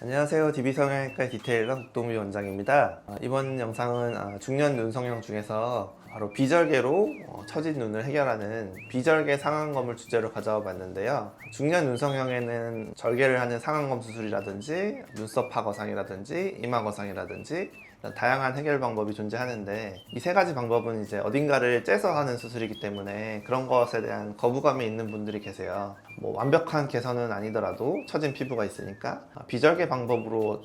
안녕하세요. DB성형외과 디테일러 국동미 원장입니다. 이번 영상은 중년 눈성형 중에서 바로 비절개로 처진 눈을 해결하는 비절개 상안검을 주제로 가져와 봤는데요. 중년 눈성형에는 절개를 하는 상안검 수술이라든지 눈썹 파거상이라든지 이마 거상이라든지 다양한 해결 방법이 존재하는데, 이 세 가지 방법은 이제 어딘가를 째서 하는 수술이기 때문에 그런 것에 대한 거부감이 있는 분들이 계세요. 완벽한 개선은 아니더라도 처진 피부가 있으니까 비절개 방법으로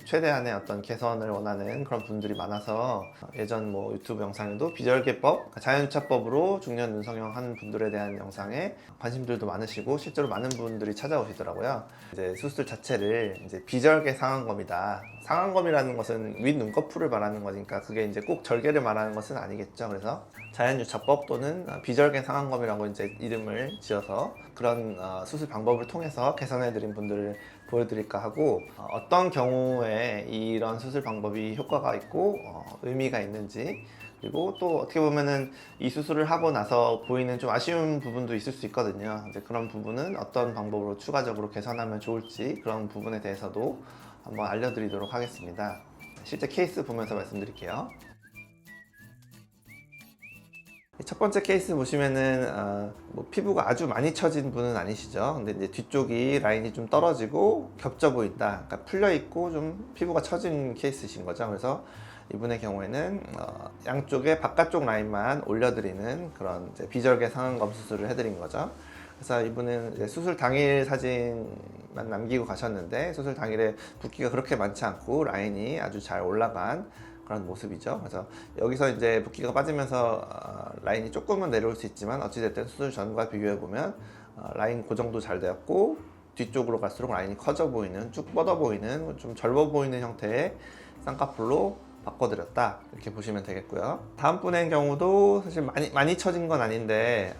최대한의 어떤 개선을 원하는 그런 분들이 많아서, 예전 유튜브 영상에도 비절개법, 자연유착법으로 중년 눈성형 하는 분들에 대한 영상에 관심들도 많으시고 실제로 많은 분들이 찾아오시더라고요. 이제 수술 자체를 이제 비절개 상안검이다. 상안검이라는 것은 윗 눈꺼풀을 말하는 거니까 그게 이제 꼭 절개를 말하는 것은 아니겠죠. 그래서 자연유착법 또는 비절개 상안검이라고 이제 이름을 지어서 그런 수술 방법을 통해서 개선해드린 분들을 보여드릴까 하고, 어떤 경우에 이런 수술 방법이 효과가 있고 의미가 있는지, 그리고 또 어떻게 보면은 이 수술을 하고 나서 보이는 좀 아쉬운 부분도 있을 수 있거든요. 이제 그런 부분은 어떤 방법으로 추가적으로 개선하면 좋을지, 그런 부분에 대해서도 한번 알려드리도록 하겠습니다. 실제 케이스 보면서 말씀드릴게요. 첫 번째 케이스 보시면은 피부가 아주 많이 처진 분은 아니시죠. 근데 이제 뒤쪽이 라인이 좀 떨어지고 겹쳐 보인다, 그러니까 풀려 있고 좀 피부가 처진 케이스신 거죠. 그래서 이분의 경우에는 양쪽에 바깥쪽 라인만 올려드리는 그런 이제 비절개 상안검 수술을 해드린 거죠. 그래서 이분은 이제 수술 당일 사진만 남기고 가셨는데, 수술 당일에 붓기가 그렇게 많지 않고 라인이 아주 잘 올라간 그런 모습이죠. 그래서 여기서 이제 붓기가 빠지면서 라인이 조금은 내려올 수 있지만, 어찌됐든 수술 전과 비교해 보면 라인 고정도 잘 되었고, 뒤쪽으로 갈수록 라인이 커져 보이는, 쭉 뻗어 보이는, 좀 젊어 보이는 형태의 쌍꺼풀로 바꿔드렸다, 이렇게 보시면 되겠고요. 다음 분의 경우도 사실 많이 처진 건 아닌데,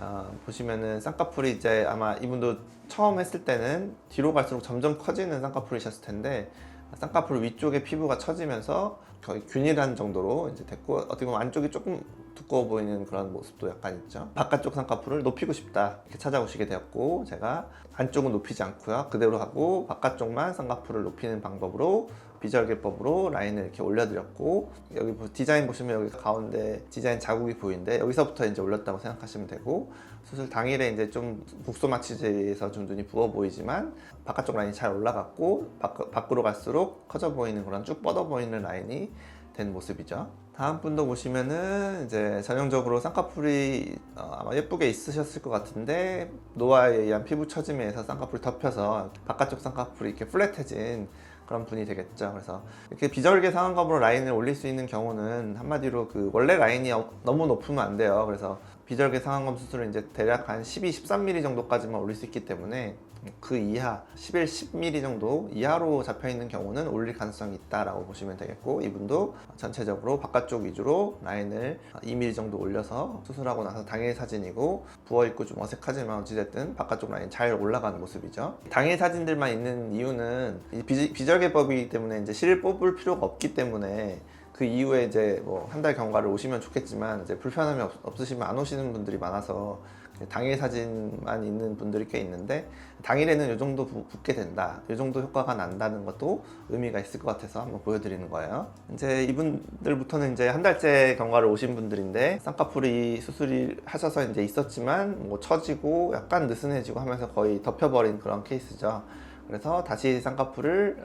보시면은 쌍꺼풀이 이제 아마 이분도 처음 했을 때는 뒤로 갈수록 점점 커지는 쌍꺼풀이셨을 텐데, 쌍꺼풀 위쪽에 피부가 처지면서 거의 균일한 정도로 이제 됐고, 어떻게 보면 안쪽이 조금 두꺼워 보이는 그런 모습도 약간 있죠. 바깥쪽 쌍꺼풀을 높이고 싶다, 이렇게 찾아오시게 되었고, 제가 안쪽은 높이지 않고요, 그대로 하고 바깥쪽만 쌍꺼풀을 높이는 방법으로 비절개법으로 라인을 이렇게 올려드렸고, 여기 디자인 보시면 여기 가운데 디자인 자국이 보이는데, 여기서부터 이제 올렸다고 생각하시면 되고, 수술 당일에 이제 좀 국소마취제에서 좀 눈이 부어 보이지만 바깥쪽 라인이 잘 올라갔고, 밖으로 갈수록 커져 보이는 그런 쭉 뻗어 보이는 라인이 된 모습이죠. 다음 분도 보시면은 이제 전형적으로 쌍꺼풀이 아마 예쁘게 있으셨을 것 같은데, 노화에 의한 피부 처짐에 의해서 쌍꺼풀이 덮여서 바깥쪽 쌍꺼풀이 이렇게 플랫해진 그런 분이 되겠죠. 그래서 이렇게 비절개 상안검으로 라인을 올릴 수 있는 경우는 한마디로 원래 라인이 너무 높으면 안 돼요. 그래서 비절개 상안검 수술은 이제 대략 한 12, 13mm 정도까지만 올릴 수 있기 때문에, 그 이하 11, 10mm 정도 이하로 잡혀 있는 경우는 올릴 가능성이 있다라고 보시면 되겠고, 이분도 전체적으로 바깥쪽 위주로 라인을 2mm 정도 올려서 수술하고 나서 당일 사진이고, 부어있고 좀 어색하지만 어찌됐든 바깥쪽 라인 잘 올라가는 모습이죠. 당일 사진들만 있는 이유는 비절개법이기 때문에 이제 실을 뽑을 필요가 없기 때문에, 그 이후에 이제 한 달 경과를 오시면 좋겠지만 이제 불편함이 없으시면 안 오시는 분들이 많아서 당일 사진만 있는 분들이 꽤 있는데, 당일에는 이 정도 붓게 된다, 이 정도 효과가 난다는 것도 의미가 있을 것 같아서 한번 보여드리는 거예요. 이제 이분들부터는 이제 한 달째 경과를 오신 분들인데, 쌍꺼풀이 수술이 하셔서 이제 있었지만 처지고 약간 느슨해지고 하면서 거의 덮여버린 그런 케이스죠. 그래서 다시 쌍꺼풀을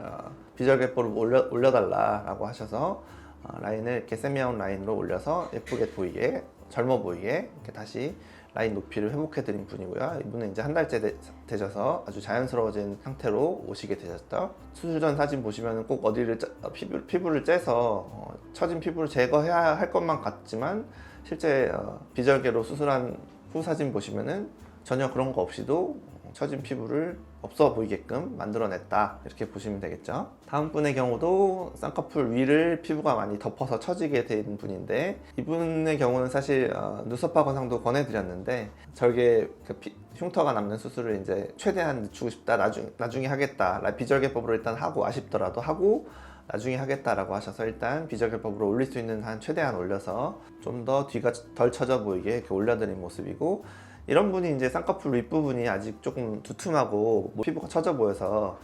비절개법으로 올려달라고 하셔서 라인을 이렇게 세미아웃 라인으로 올려서 예쁘게 보이게, 젊어 보이게 이렇게 다시 라인 높이를 회복해 드린 분이고요. 이분은 이제 한 달째 되셔서 아주 자연스러워진 상태로 오시게 되셨죠. 수술 전 사진 보시면 꼭 어디를 피부를 째서 처진 피부를 제거해야 할 것만 같지만, 실제 비절개로 수술한 후 사진 보시면은 전혀 그런 거 없이도 처진 피부를 없어 보이게끔 만들어냈다, 이렇게 보시면 되겠죠. 다음 분의 경우도 쌍꺼풀 위를 피부가 많이 덮어서 처지게 된 분인데, 이분의 경우는 사실 눈썹 파거상도 권해드렸는데, 절개 흉터가 남는 수술을 이제 최대한 늦추고 싶다, 나중에 하겠다, 비절개법으로 일단 하고, 아쉽더라도 하고 나중에 하겠다라고 하셔서 일단 비절개법으로 올릴 수 있는 한 최대한 올려서 좀 더 뒤가 덜 처져 보이게 이렇게 올려드린 모습이고, 이런 분이 이제 쌍꺼풀 윗부분이 아직 조금 두툼하고 피부가 처져 보여서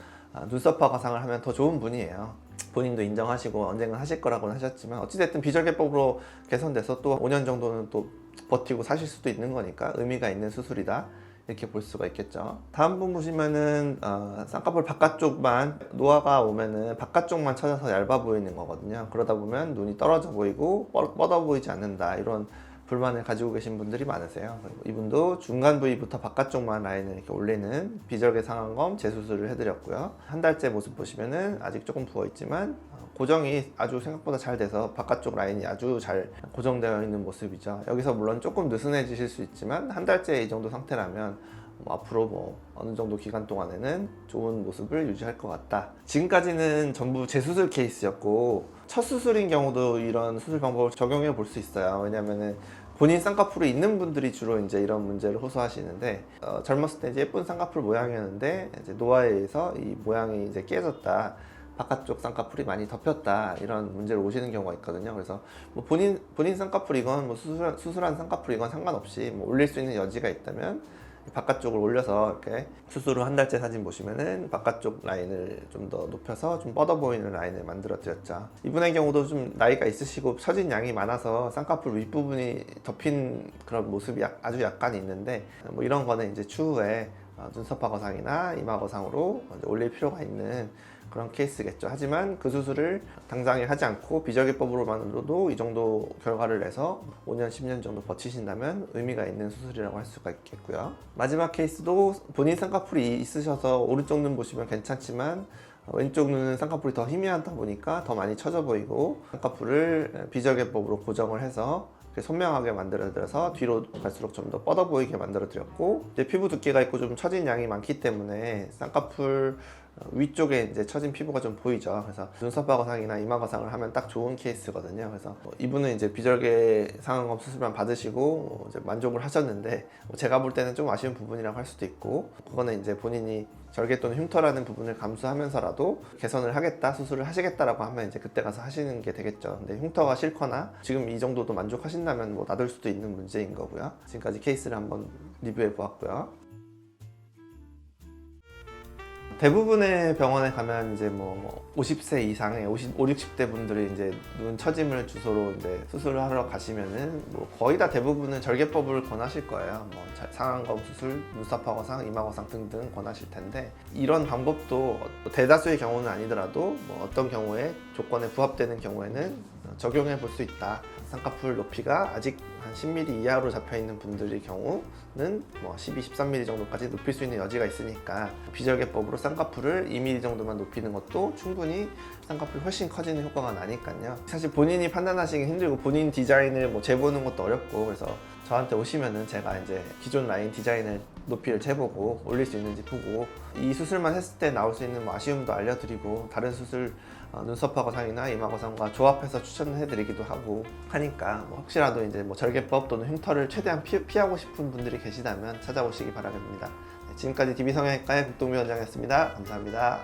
눈썹화 거상을 하면 더 좋은 분이에요. 본인도 인정하시고 언젠간 하실 거라고는 하셨지만 어찌됐든 비절개법으로 개선돼서 또 5년 정도는 또 버티고 사실 수도 있는 거니까 의미가 있는 수술이다, 이렇게 볼 수가 있겠죠. 다음 분 보시면은 쌍꺼풀 바깥쪽만, 노화가 오면은 바깥쪽만 쳐져서 얇아 보이는 거거든요. 그러다 보면 눈이 떨어져 보이고 뻗어 보이지 않는다, 이런 불만을 가지고 계신 분들이 많으세요. 이분도 중간 부위부터 바깥쪽만 라인을 이렇게 올리는 비절개 상안검 재수술을 해드렸고요. 한 달째 모습 보시면은 아직 조금 부어 있지만 고정이 아주 생각보다 잘 돼서 바깥쪽 라인이 아주 잘 고정되어 있는 모습이죠. 여기서 물론 조금 느슨해지실 수 있지만 한 달째 이 정도 상태라면 앞으로 어느 정도 기간 동안에는 좋은 모습을 유지할 것 같다. 지금까지는 전부 재수술 케이스였고, 첫 수술인 경우도 이런 수술 방법을 적용해 볼 수 있어요. 왜냐면은 본인 쌍꺼풀이 있는 분들이 주로 이제 이런 문제를 호소하시는데, 젊었을 때 이제 예쁜 쌍꺼풀 모양이었는데 이제 노화에 의해서 이 모양이 이제 깨졌다, 바깥쪽 쌍꺼풀이 많이 덮였다, 이런 문제로 오시는 경우가 있거든요. 그래서 본인 쌍꺼풀이건 수술한 쌍꺼풀이건 상관없이 올릴 수 있는 여지가 있다면 바깥쪽을 올려서 이렇게 수술 후 한 달째 사진 보시면은 바깥쪽 라인을 좀 더 높여서 좀 뻗어 보이는 라인을 만들어 드렸죠. 이분의 경우도 좀 나이가 있으시고 처진 양이 많아서 쌍꺼풀 윗부분이 덮인 그런 모습이 아주 약간 있는데, 이런 거는 이제 추후에 눈썹화 거상이나 이마 거상으로 올릴 필요가 있는 그런 케이스겠죠. 하지만 그 수술을 당장에 하지 않고 비절개법으로만으로도 이 정도 결과를 내서 5년, 10년 정도 버티신다면 의미가 있는 수술이라고 할 수가 있겠고요. 마지막 케이스도 본인 쌍꺼풀이 있으셔서 오른쪽 눈 보시면 괜찮지만 왼쪽 눈은 쌍꺼풀이 더 희미하다 보니까 더 많이 처져 보이고, 쌍꺼풀을 비절개법으로 고정을 해서 선명하게 만들어드려서 뒤로 갈수록 좀 더 뻗어 보이게 만들어드렸고, 이제 피부 두께가 있고 좀 처진 양이 많기 때문에 쌍꺼풀 위쪽에 이제 처진 피부가 좀 보이죠. 그래서 눈썹화 거상이나 이마 거상을 하면 딱 좋은 케이스거든요. 그래서 이분은 이제 비절개 상안검 수술만 받으시고 이제 만족을 하셨는데, 제가 볼 때는 좀 아쉬운 부분이라고 할 수도 있고, 그거는 이제 본인이 절개 또는 흉터라는 부분을 감수하면서라도 개선을 하겠다, 수술을 하시겠다라고 하면 이제 그때 가서 하시는 게 되겠죠. 근데 흉터가 싫거나 지금 이 정도도 만족하신다면 놔둘 수도 있는 문제인 거고요. 지금까지 케이스를 한번 리뷰해 보았고요. 대부분의 병원에 가면 이제 50세 이상의 50, 60대 분들이 이제 눈 처짐을 주소로 이제 수술을 하러 가시면은 거의 다 대부분은 절개법을 권하실 거예요. 상안검 수술, 눈썹화 거상, 이마 거상 등등 권하실 텐데, 이런 방법도 대다수의 경우는 아니더라도 어떤 경우에 조건에 부합되는 경우에는 적용해 볼 수 있다. 쌍꺼풀 높이가 아직 한 10mm 이하로 잡혀 있는 분들의 경우는 12, 13mm 정도까지 높일 수 있는 여지가 있으니까 비절개법으로 쌍꺼풀을 2mm 정도만 높이는 것도 충분히 쌍꺼풀이 훨씬 커지는 효과가 나니까요. 사실 본인이 판단하시기 힘들고 본인 디자인을 재보는 것도 어렵고, 그래서 저한테 오시면은 제가 이제 기존 라인 디자인을 높이를 재보고 올릴 수 있는지 보고, 이 수술만 했을 때 나올 수 있는 아쉬움도 알려드리고, 다른 수술 눈썹화 거상이나 이마 거상과 조합해서 추천을 해드리기도 하고 하니까, 혹시라도 이제 절개법 또는 흉터를 최대한 피하고 싶은 분들이 계시다면 찾아오시기 바라겠습니다. 지금까지 DB성형외과의 국동위원장이었습니다. 감사합니다.